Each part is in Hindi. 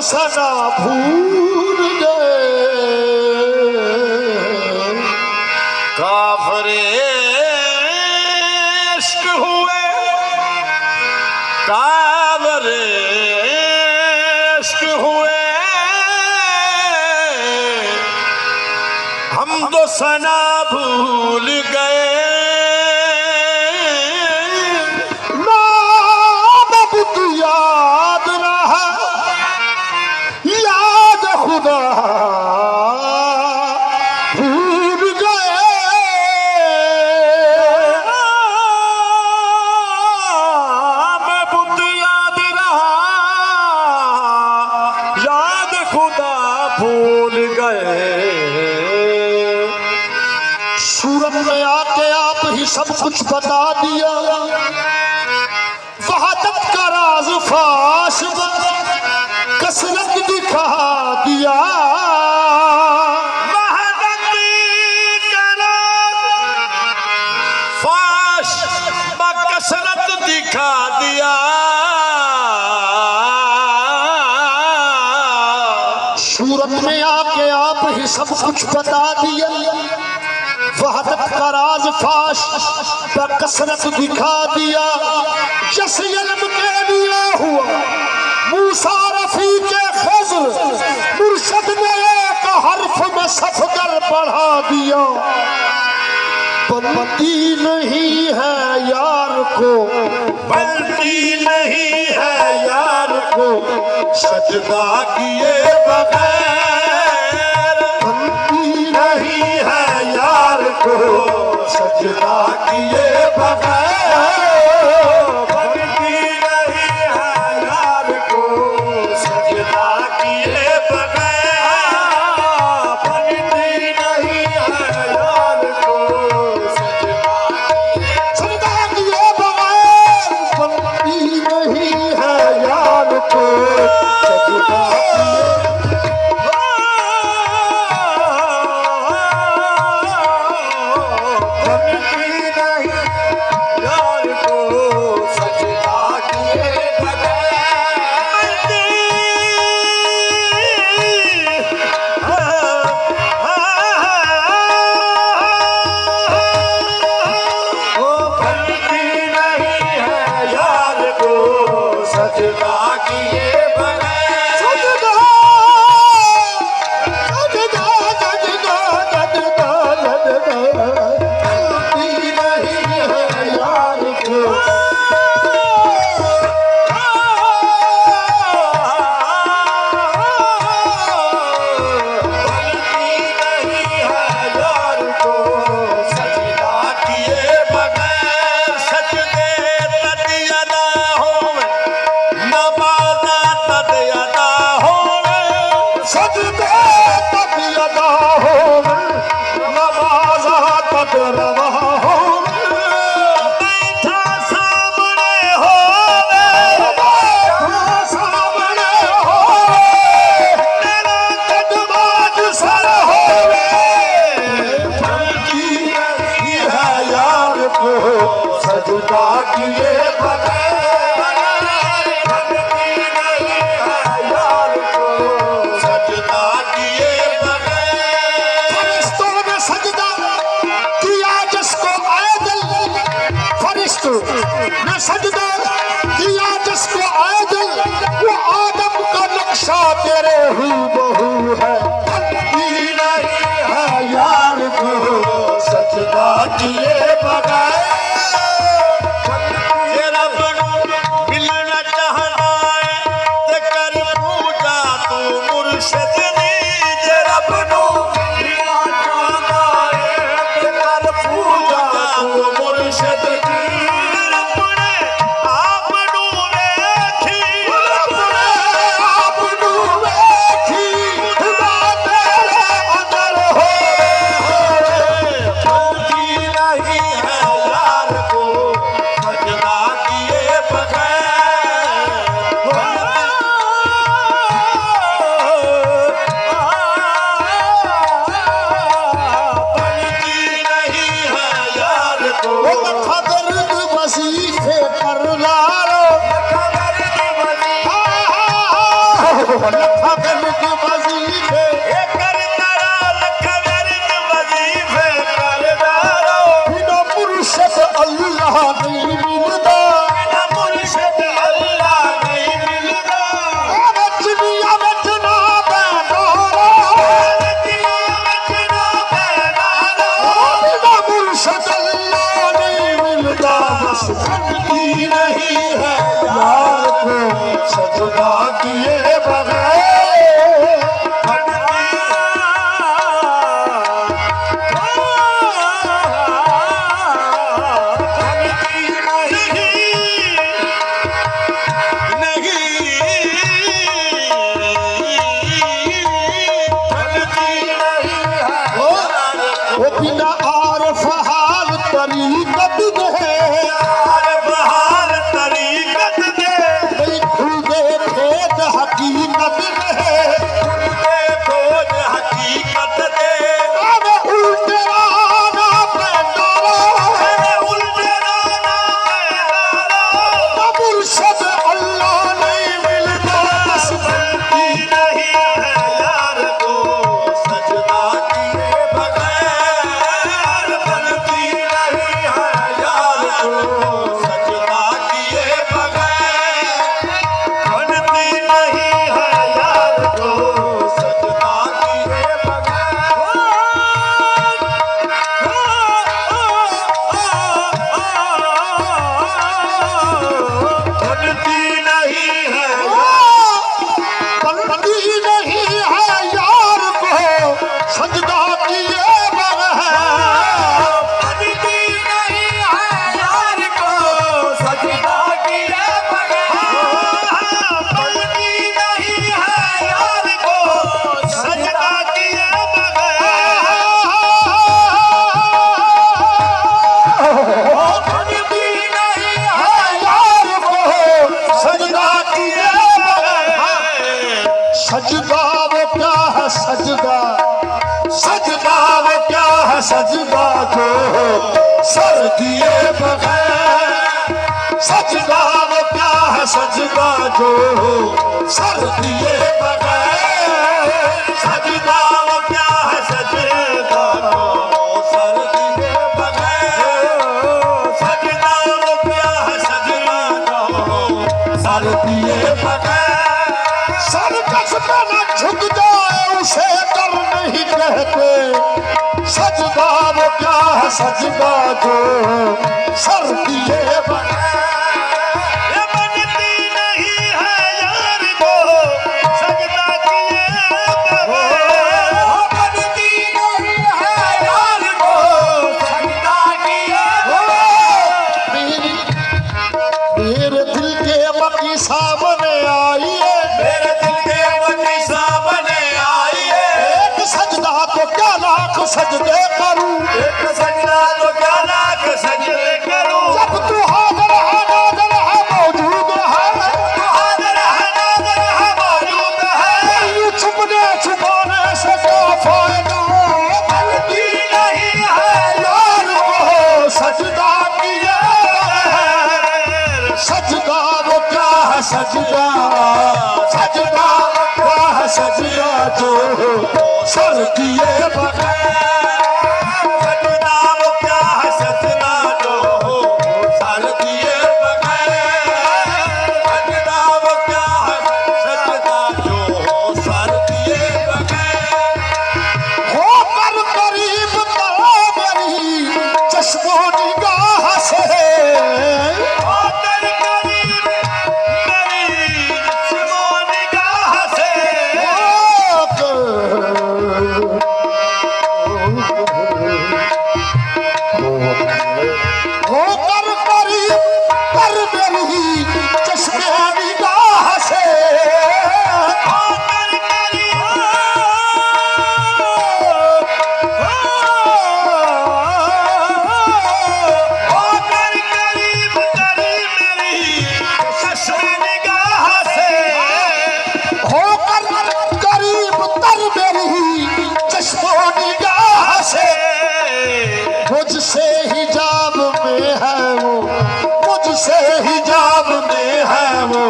सना भूल गए। काफिरे इश्क हुए, काफिरे इश्क हुए, हम तो सना भूल गए। नाम बुत याद रहा, याद खुदा भूल गए। नाम बुत याद रहा, याद खुदा भूल गए। सूरत में आके आप ही सब कुछ बता दिया, वहादत का राज फाश कसरत दिखा दिया। वहादत का राज फाश कसरत दिखा दिया। सूरत में आके आप ही सब कुछ बता दिया, वहादत का राज फाश कसरत दिखा दिया। जस इल्म के लिए हुआ मूसा रफी के खज़्र, मुर्शद ने एक हर्फ में सफदर बढ़ा दिया। बनती नहीं है यार को, बनती नहीं है यार को सजदा किए बगैर, बनती नहीं है यार को सजदा किए बगैर, बनती नहीं है यार को सजदा किए बगैर, बनती नहीं है यार को सजदा किए बगैर, बनती नहीं है यार को सजदा लख वजीफे बिना मुर्शद अल्लाह नहीं मिलदा सजदा किए बगैर वो बिना आरफ हाल तरीकत है सजदा वो क्या है सजदा सजदा वो क्या है सजदा जो सर दिए बगैर सजदा वो क्या है सजदा जो सर दिए बगैर सजदा वो क्या है सजदा जो सर दिए बगैर सजदा वो क्या है सजदा जो सर दिए बगैर सर कसम न झुक जाए उसे कर नहीं कहते सजदा वो क्या है सजदा जो सर दिए बनती नहीं है यार को सजदा किए बनती नहीं है यार को सजदा किए मेरे दिल के मकी सामने आई है सजदे करूं एक सजदा तो क्या लाख सजदे करूं जब तू हाजिर है नाज़िर है मौजूद है तू हाजिर है नाज़िर है मौजूद है यूं छुपने छुपाने से क्या फायदा बनती नहीं है यार को सजदा किए सजदा वो क्या है सजदा सजदा वो है सजदा जो सर किए बगैर मुझसे हिजाब में है वो मुझसे हिजाब में है वो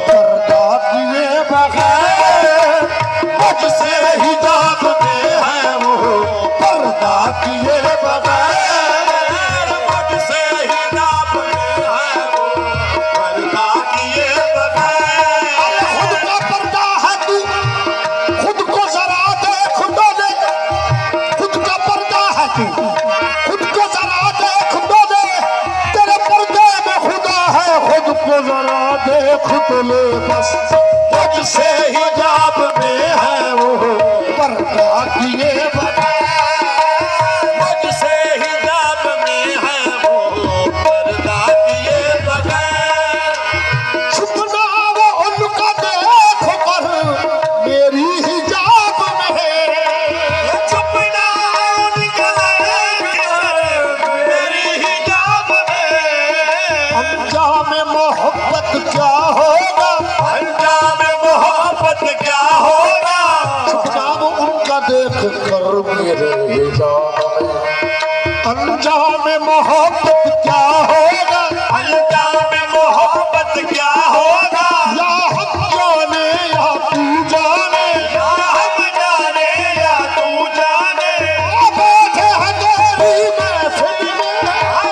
पर्दा किए बगैर अंजाम मोहब्बत क्या होगा, अंजाम मोहब्बत क्या होगा, या हम जाने या तू जाने, या हम जाने या तू जाने। बैठे हैं तेरी महफिल में,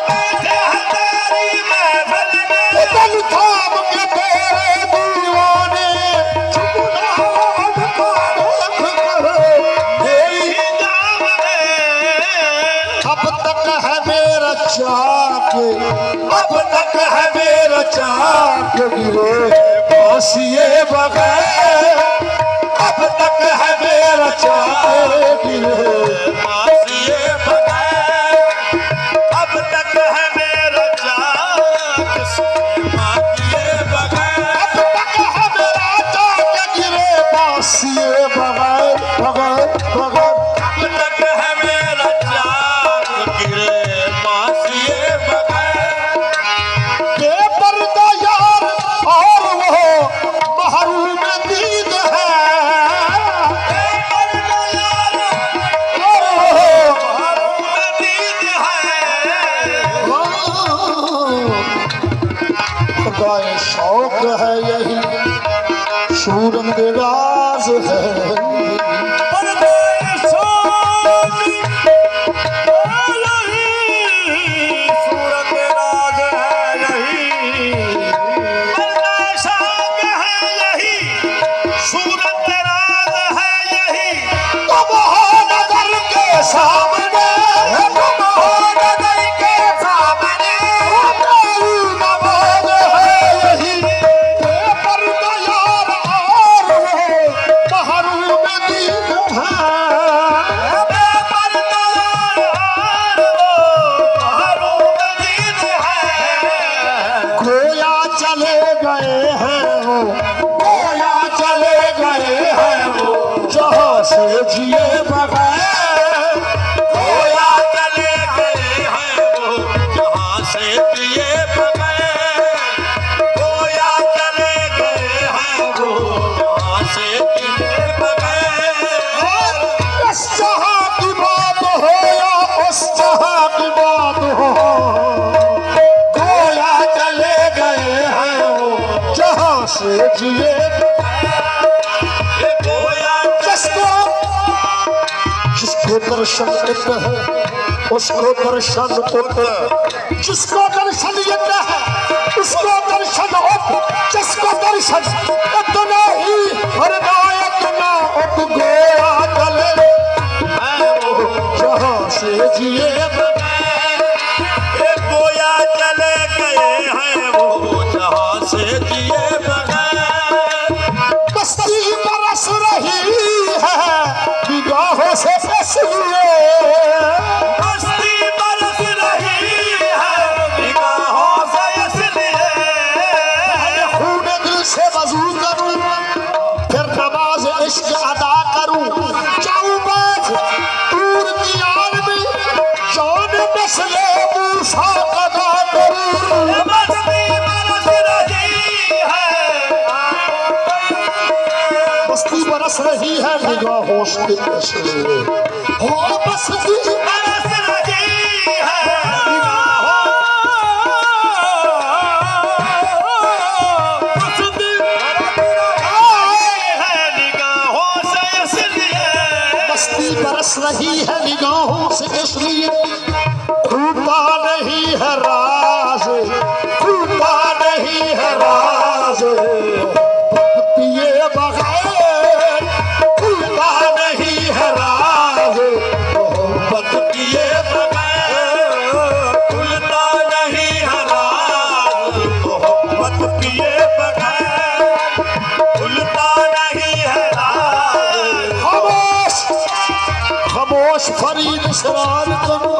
बैठे हैं तेरी महफिल में, दिल थाम के तेरे दीवाने, चुगलान का देख कर मेरी जाम में। अब तक है मेरा चाक, अब तक है मेरा चाक गिरे फांसिए बगैर, अब तक है मेरा चाक गिरे फांसिए बगैर, अब तक है मेरा चाक फांसिए बगैर, अब तक है मेरा चाक गिरे फांसिए बगैर, बगैर बगैर। अब तक है मेरा चाक गिरे फांसिए बगैर। बेपर्दा यार और वो महरूम दीद है, और वो खुदाए शौक है यही, सूरत राज है। तुम हो नजर के सामने, तुम हो नजर के सामने, मेरी नमाज है यही, बेपर्दा यार और वो महरूम दीद है। गोया चले गए हैं वो, गोया चले गए हैं वो, जहाँ से जिए बगैर, गोया चले गए हैं वो जहाँ से पिए बगैर, गोया चले गए हैं वो जहाँ से पिए बगैर। इस जहाँ की बात हो या उस जहाँ की बात हो, गोया चले गए हैं वो जहाँ से जिए, ये गोया जिसको जिसको दर्शन एक है उसको दर्शन उत, जिसको दर्शन एक है उसको दर्शन उत, जिसको दर्शन इतना ही हृदय ना उत, गोया चले है वो जहाँ से जिए बगैर, ये गोया चले गए हैं वो जहाँ से जिए बगैर। बस्ती बरस रही है निगाहों से इसलिए, मस्ती बरस रही है निगाहों से इसलिए, खून दिल से वजू करूं फिर नमाज इश्क अदा करूं, जाऊं बैठ दूर की आग में जान नस्ले मूसा अदा करूं। मस्ती बरस रही है, बस्ती बरस रही है निगाहों से इसलिए, हो बस्ती बरस रही है निगाहों से इसलिए, बस्ती बरस रही है निगाहों से इसलिए, छूटा नहीं है राज, छूटा नहीं है राज, पिए बगैर छूटा नहीं है राज, मोहब्बत किए बगैर खुलता नहीं है राज, मोहब्बत किए बगैर खुलता नहीं है राज। खामोश खामोश फरीद सवाल करो,